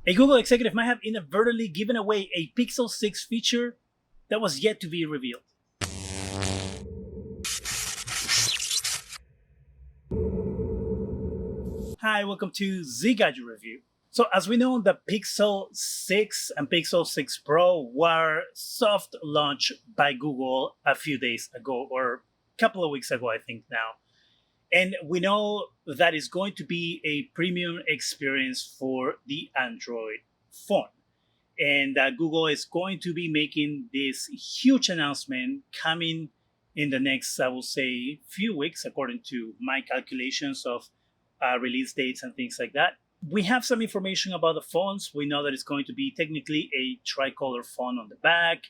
A Google executive might have inadvertently given away a Pixel 6 feature that was yet to be revealed. Hi, welcome to Zgadgetreview. So as we know, the Pixel 6 and Pixel 6 Pro were soft launched by Google a few days ago, or a couple of weeks ago, I think now. And we know that is going to be a premium experience for the Android phone. And Google is going to be making this huge announcement coming in the next, I will say, few weeks, according to my calculations of release dates and things like that. We have some information about the phones. We know that it's going to be technically a tricolor phone on the back.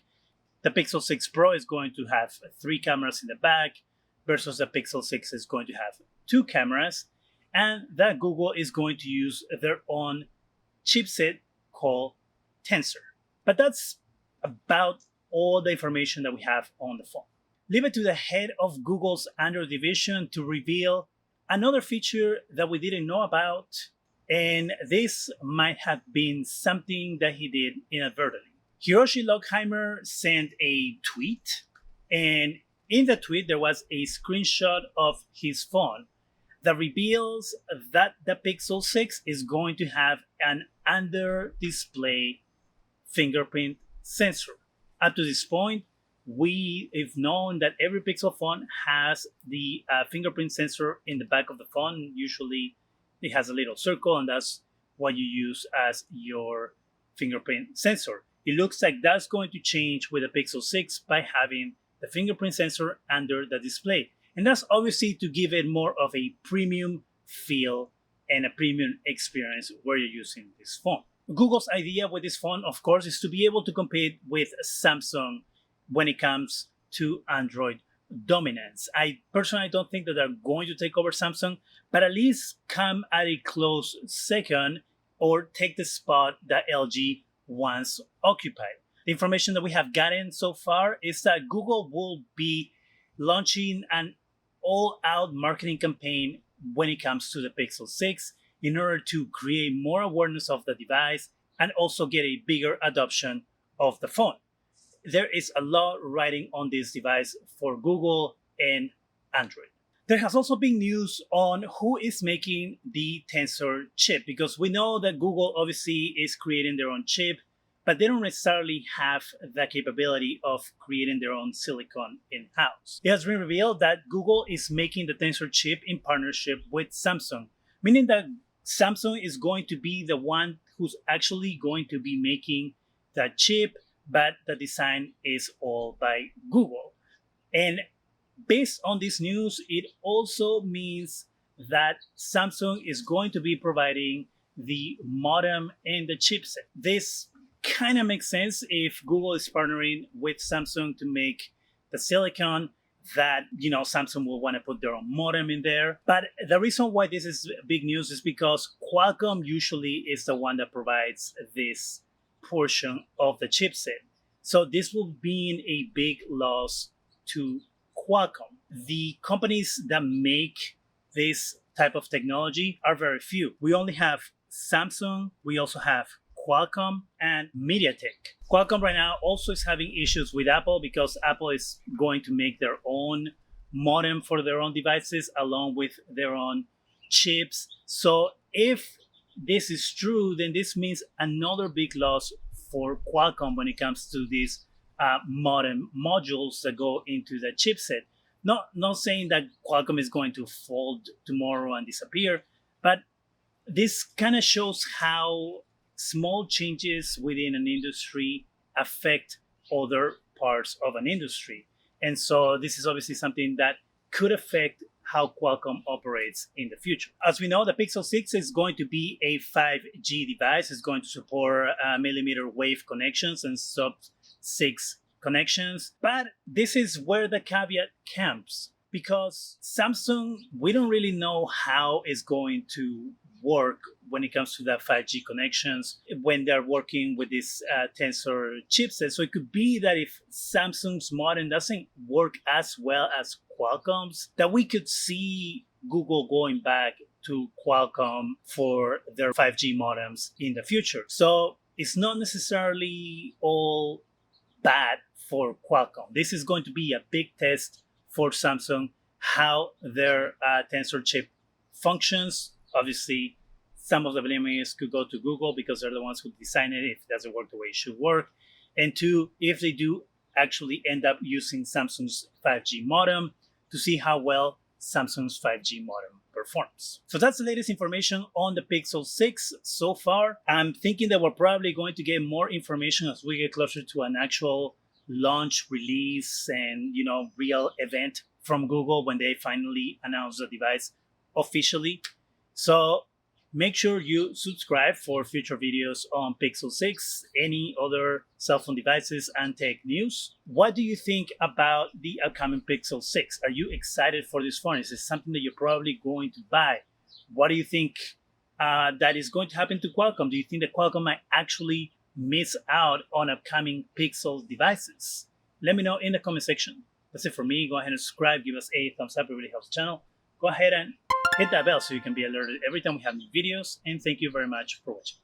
The Pixel 6 Pro is going to have 3 cameras in the back versus the Pixel 6 is going to have 2 cameras, and that Google is going to use their own chipset called Tensor. But that's about all the information that we have on the phone. Leave it to the head of Google's Android division to reveal another feature that we didn't know about, and this might have been something that he did inadvertently. Hiroshi Lockheimer sent a tweet, and in the tweet there was a screenshot of his phone that reveals that the Pixel 6 is going to have an under-display fingerprint sensor. Up to this point, we've known that every Pixel phone has the fingerprint sensor in the back of the phone. Usually it has a little circle, and that's what you use as your fingerprint sensor. It looks like that's going to change with the Pixel 6 by having the fingerprint sensor under the display. And that's obviously to give it more of a premium feel and a premium experience where you're using this phone. Google's idea with this phone, of course, is to be able to compete with Samsung when it comes to Android dominance. I personally don't think that they're going to take over Samsung, but at least come at a close second or take the spot that LG once occupied. The information that we have gotten so far is that Google will be launching an all-out marketing campaign when it comes to the Pixel 6 in order to create more awareness of the device and also get a bigger adoption of the phone. There is a lot riding on this device for Google and Android. There has also been news on who is making the Tensor chip, because we know that Google obviously is creating their own chip, but they don't necessarily have the capability of creating their own silicon in-house. It has been revealed that Google is making the Tensor chip in partnership with Samsung, meaning that Samsung is going to be the one who's actually going to be making that chip, but the design is all by Google. And based on this news, it also means that Samsung is going to be providing the modem and the chipset. This kind of makes sense if Google is partnering with Samsung to make the silicon, that Samsung will want to put their own modem in there. But the reason why this is big news is because Qualcomm usually is the one that provides this portion of the chipset. So this will mean a big loss to Qualcomm. The companies that make this type of technology are very few. We only have Samsung, we also have Qualcomm and MediaTek. Qualcomm right now also is having issues with Apple because Apple is going to make their own modem for their own devices along with their own chips. So if this is true, then this means another big loss for Qualcomm when it comes to these modem modules that go into the chipset. Not saying that Qualcomm is going to fold tomorrow and disappear, but this kind of shows how small changes within an industry affect other parts of an industry. And so this is obviously something that could affect how Qualcomm operates in the future. As we know, the Pixel 6 is going to be a 5G device. It's going to support millimeter wave connections and sub-6 connections. But this is where the caveat comes, because Samsung, we don't really know how it's going to work when it comes to the 5G connections when they're working with this Tensor chipset. So it could be that if Samsung's modem doesn't work as well as Qualcomm's, that we could see Google going back to Qualcomm for their 5G modems in the future. So it's not necessarily all bad for Qualcomm. This is going to be a big test for Samsung, how their Tensor chip functions. Obviously, some of the blames could go to Google because they're the ones who designed it if it doesn't work the way it should work. And two, if they do actually end up using Samsung's 5G modem, to see how well Samsung's 5G modem performs. So that's the latest information on the Pixel 6 so far. I'm thinking that we're probably going to get more information as we get closer to an actual launch, release, and real event from Google when they finally announce the device officially. So make sure you subscribe for future videos on Pixel 6, any other cell phone devices, and tech news. What do you think about the upcoming Pixel 6? Are you excited for this phone? Is this something that you're probably going to buy? What do you think that is going to happen to Qualcomm? Do you think that Qualcomm might actually miss out on upcoming Pixel devices? Let me know in the comment section. That's it for me. Go ahead and subscribe. Give us a thumbs up. It really helps the channel. Go ahead and hit that bell so you can be alerted every time we have new videos. And thank you very much for watching.